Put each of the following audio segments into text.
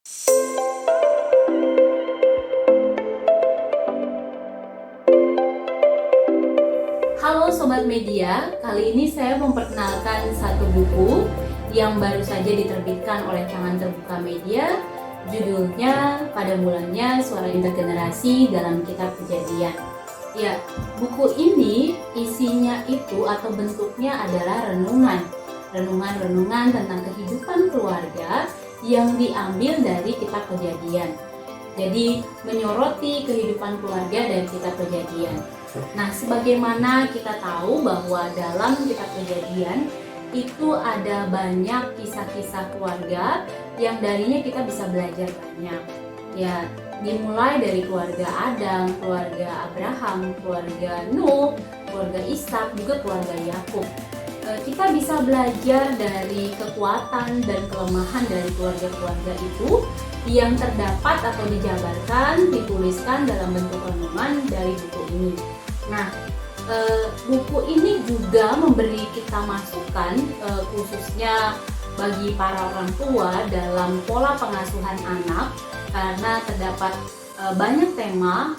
Halo Sobat Media, kali ini saya memperkenalkan satu buku yang baru saja diterbitkan oleh Tangan Terbuka Media. Judulnya Pada Mulanya Suara Intergenerasi dalam Kitab Kejadian. Ya, buku ini isinya itu atau bentuknya adalah renungan tentang kehidupan keluarga yang diambil dari Kitab Kejadian. Jadi menyoroti kehidupan keluarga dari Kitab Kejadian. Nah, sebagaimana kita tahu bahwa dalam Kitab Kejadian itu ada banyak kisah-kisah keluarga yang darinya kita bisa belajar banyak. Ya, dimulai dari keluarga Adam, keluarga Abraham, keluarga Nuh, keluarga Ishak, juga keluarga Yakub. Kita bisa belajar dari kekuatan dan kelemahan dari keluarga-keluarga itu yang terdapat atau dijabarkan, dituliskan dalam bentuk renungan dari buku ini. Nah, buku ini juga memberi kita masukan khususnya bagi para orang tua dalam pola pengasuhan anak, karena terdapat banyak tema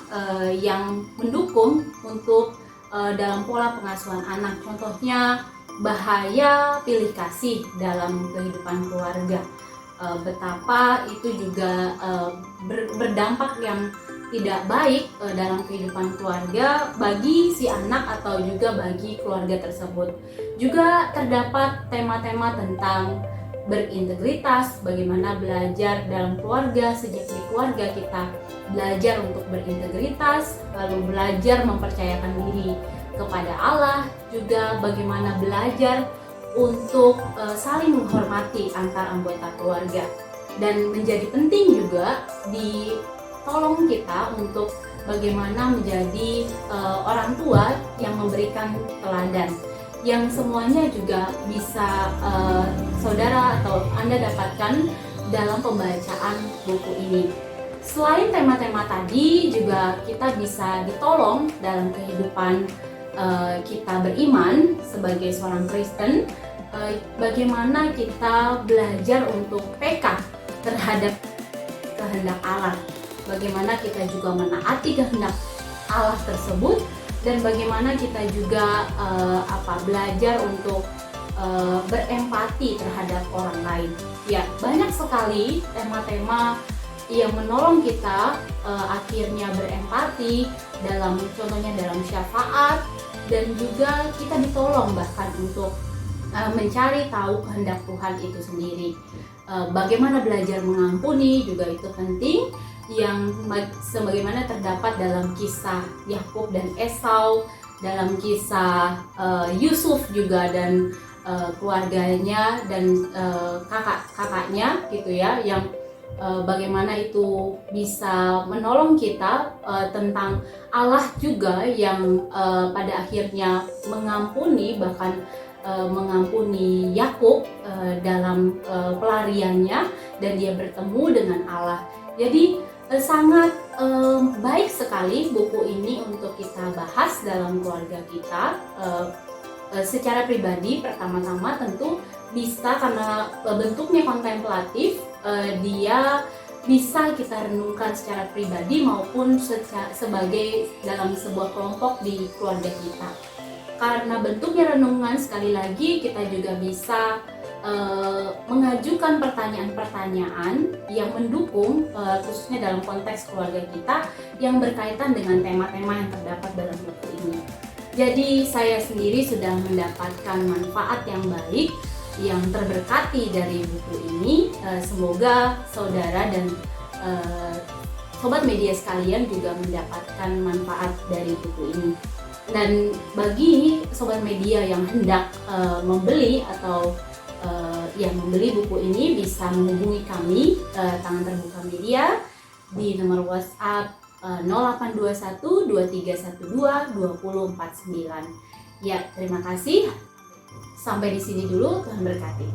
yang mendukung untuk dalam pola pengasuhan anak. Contohnya bahaya pilih kasih dalam kehidupan keluarga. Betapa itu juga berdampak yang tidak baik dalam kehidupan keluarga bagi si anak atau juga bagi keluarga tersebut. Juga terdapat tema-tema tentang berintegritas, bagaimana belajar dalam keluarga. Sejak di keluarga kita belajar untuk berintegritas, lalu belajar mempercayakan diri kepada Allah, juga bagaimana belajar untuk saling menghormati antar anggota keluarga. Dan menjadi penting juga tolong kita untuk bagaimana menjadi orang tua yang memberikan teladan, yang semuanya juga bisa saudara atau Anda dapatkan dalam pembacaan buku ini. Selain tema-tema tadi, juga kita bisa ditolong dalam kehidupan kita beriman sebagai seorang Kristen, bagaimana kita belajar untuk peka terhadap kehendak Allah, bagaimana kita juga menaati kehendak Allah tersebut, dan bagaimana kita juga belajar untuk berempati terhadap orang lain. Ya, banyak sekali tema-tema yang menolong kita akhirnya berempati contohnya dalam syafaat, dan juga kita ditolong bahkan untuk mencari tahu kehendak Tuhan itu sendiri. Bagaimana belajar mengampuni juga itu penting, yang sebagaimana terdapat dalam kisah Yakub dan Esau, dalam kisah Yusuf juga dan keluarganya dan kakak-kakaknya gitu ya, yang bagaimana itu bisa menolong kita tentang Allah juga yang pada akhirnya mengampuni, bahkan mengampuni Yakub dalam pelariannya, dan dia bertemu dengan Allah. Jadi sangat baik sekali buku ini untuk kita bahas dalam keluarga kita. Secara pribadi, pertama-tama tentu bisa, karena bentuknya kontemplatif, dia bisa kita renungkan secara pribadi maupun sebagai dalam sebuah kelompok di keluarga kita. Karena bentuknya renungan, sekali lagi kita juga bisa mengajukan pertanyaan-pertanyaan yang mendukung, khususnya dalam konteks keluarga kita yang berkaitan dengan tema-tema yang terdapat dalam buku ini. Jadi saya sendiri sudah mendapatkan manfaat yang baik, yang terberkati dari buku ini. Semoga saudara dan sobat media sekalian juga mendapatkan manfaat dari buku ini. Dan bagi sobat media yang hendak membeli atau membeli buku ini, bisa menghubungi kami, Tangan Terbuka Media, di nomor WhatsApp 0821 2312 2049. Ya, terima kasih. Sampai di sini dulu, Tuhan berkati.